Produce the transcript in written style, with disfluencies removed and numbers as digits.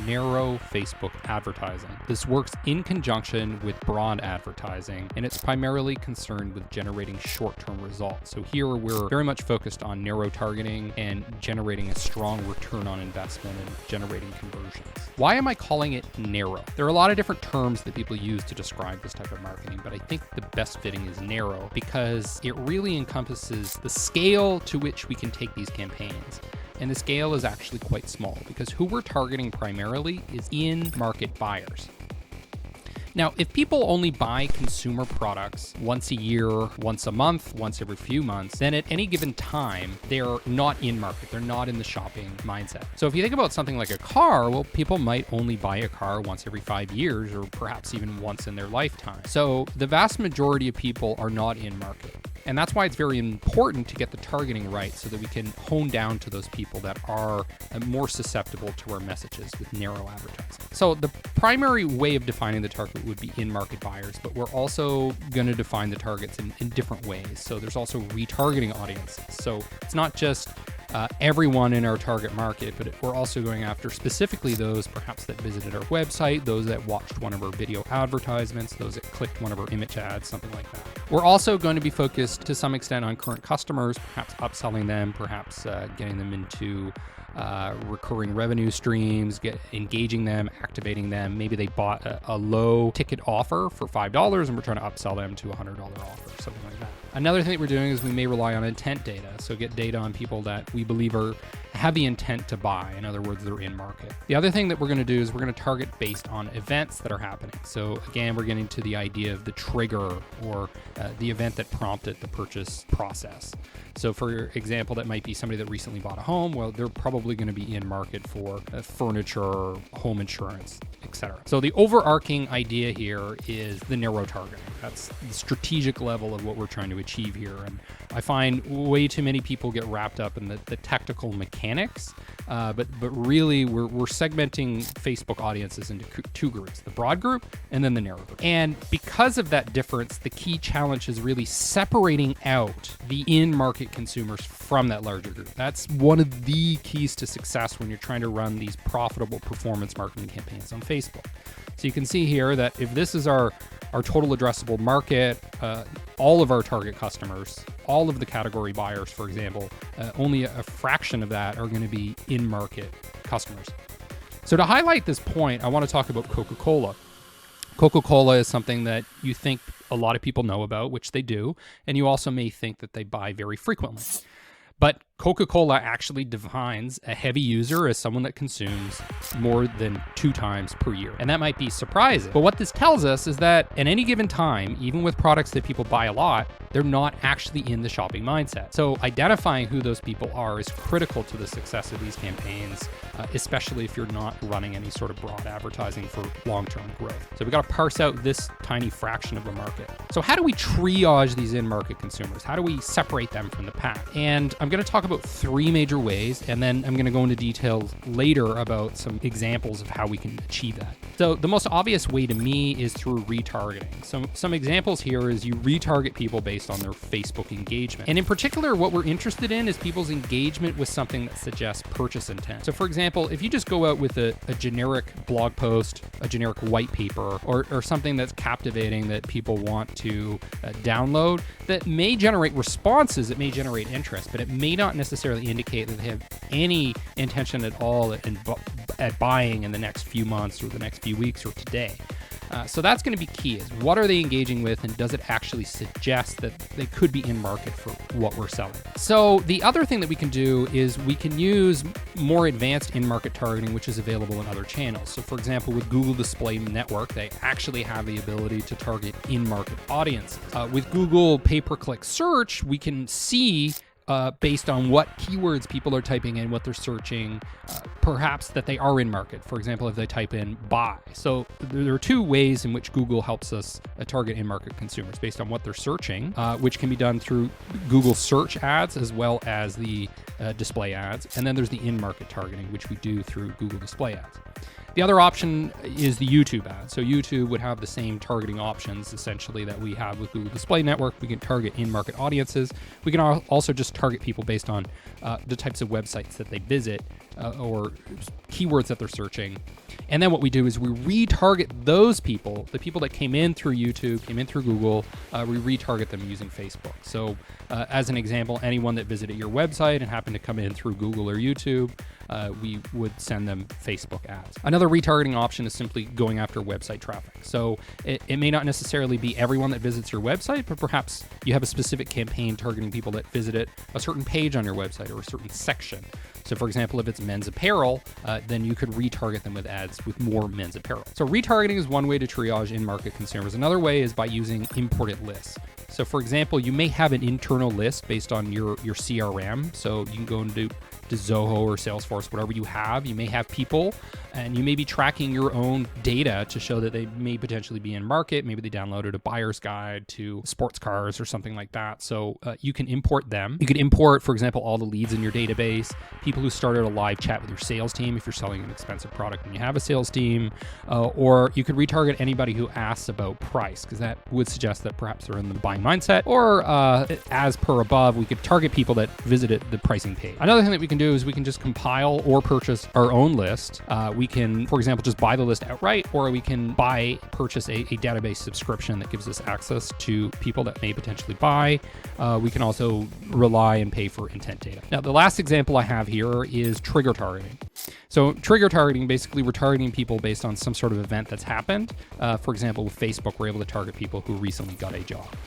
narrow Facebook advertising. This works in conjunction with broad advertising, and it's primarily concerned with generating short-term results. So here we're very much focused on narrow targeting and generating a strong return on investment and generating conversions. Why am I calling it narrow? There are a lot of different terms that people use to describe this type of marketing, but I think the best fitting is narrow because it really encompasses the scale to which we can take these campaigns. And the scale is actually quite small because who we're targeting primarily is in-market buyers. Now, if people only buy consumer products once a year, once a month, once every few months, then at any given time, they're not in market. They're not in the shopping mindset. So if you think about something like a car, well, people might only buy a car once every 5 years or perhaps even once in their lifetime. So the vast majority of people are not in market. And that's why it's very important to get the targeting right so that we can hone down to those people that are more susceptible to our messages with narrow advertising. So the primary way of defining the target would be in-market buyers, but we're also going to define the targets in different ways. So there's also retargeting audiences. So it's not just everyone in our target market, but we're also going after specifically those perhaps that visited our website, those that watched one of our video advertisements, those that clicked one of our image ads, something like that. We're also going to be focused to some extent on current customers, perhaps upselling them, perhaps getting them into recurring revenue streams, engaging them, activating them. Maybe they bought a low ticket offer for $5 and we're trying to upsell them to a $100 offer, something like that. Another thing that we're doing is we may rely on intent data. So get data on people that we believe have the intent to buy. In other words, they're in market. The other thing that we're going to do is we're going to target based on events that are happening. So again, we're getting to the idea of the trigger or the event that prompted the purchase process. So for example, that might be somebody that recently bought a home. Well, they're probably going to be in market for furniture, home insurance, etc. So the overarching idea here is the narrow targeting. That's the strategic level of what we're trying to achieve here. And I find way too many people get wrapped up in the technical mechanics, but really we're segmenting Facebook audiences into two groups, the broad group and then the narrow group. And because of that difference, the key challenge is really separating out the in-market consumers from that larger group. That's one of the keys to success when you're trying to run these profitable performance marketing campaigns on Facebook. So you can see here that if this is our total addressable market, all of our target customers, all of the category buyers, for example, only a fraction of that are going to be in-market customers. So to highlight this point, I want to talk about Coca-Cola. Coca-Cola is something that you think a lot of people know about, which they do, and you also may think that they buy very frequently. But Coca-Cola actually defines a heavy user as someone that consumes more than 2 times per year. And that might be surprising. But what this tells us is that at any given time, even with products that people buy a lot, they're not actually in the shopping mindset. So identifying who those people are is critical to the success of these campaigns, especially if you're not running any sort of broad advertising for long-term growth. So we got to parse out this tiny fraction of the market. So how do we triage these in-market consumers? How do we separate them from the pack? And I'm going to talk about 3 major ways, and then I'm going to go into details later about some examples of how we can achieve that. So the most obvious way to me is through retargeting. So some examples here is you retarget people based on their Facebook engagement. And in particular, what we're interested in is people's engagement with something that suggests purchase intent. So for example, if you just go out with a generic blog post, a generic white paper, or something that's captivating that people want to download, that may generate responses, it may generate interest, but it may not necessarily indicate that they have any intention at all at buying in the next few months or the next few weeks or today. So that's going to be key, is what are they engaging with, and does it actually suggest that they could be in market for what we're selling? So the other thing that we can do is we can use more advanced in-market targeting, which is available in other channels. So for example, with Google Display Network, they actually have the ability to target in-market audiences. With Google pay-per-click search, we can see based on what keywords people are typing in, what they're searching, perhaps that they are in market. For example, if they type in buy. So there are 2 ways in which Google helps us target in-market consumers based on what they're searching, which can be done through Google search ads as well as the display ads. And then there's the in-market targeting, which we do through Google Display Ads. The other option is the YouTube ad. So YouTube would have the same targeting options essentially that we have with Google Display Network. We can target in-market audiences. We can also just target people based on the types of websites that they visit or keywords that they're searching. And then what we do is we retarget those people, the people that came in through YouTube, came in through Google, we retarget them using Facebook. So as an example, anyone that visited your website and happened to come in through Google or YouTube, we would send them Facebook ads. Another retargeting option is simply going after website traffic. So it may not necessarily be everyone that visits your website, but perhaps you have a specific campaign targeting people that visited a certain page on your website or a certain section. So for example, if it's men's apparel, then you could retarget them with ads with more men's apparel. So retargeting is one way to triage in-market consumers. Another way is by using imported lists. So for example, you may have an internal list based on your CRM. So you can go into Zoho or Salesforce, whatever you have. You may have people and you may be tracking your own data to show that they may potentially be in market. Maybe they downloaded a buyer's guide to sports cars or something like that. So you can import them. You could import, for example, all the leads in your database, people who started a live chat with your sales team if you're selling an expensive product and you have a sales team, or you could retarget anybody who asks about price, because that would suggest that perhaps they're in the buying mindset. Or as per above, we could target people that visited the pricing page. Another thing that we can do is we can just compile or purchase our own list. We can, for example, just buy the list outright, or we can purchase a database subscription that gives us access to people that may potentially buy. We can also rely and pay for intent data. Now, the last example I have here is trigger targeting. So trigger targeting, basically we're targeting people based on some sort of event that's happened. For example, with Facebook, we're able to target people who recently got a job.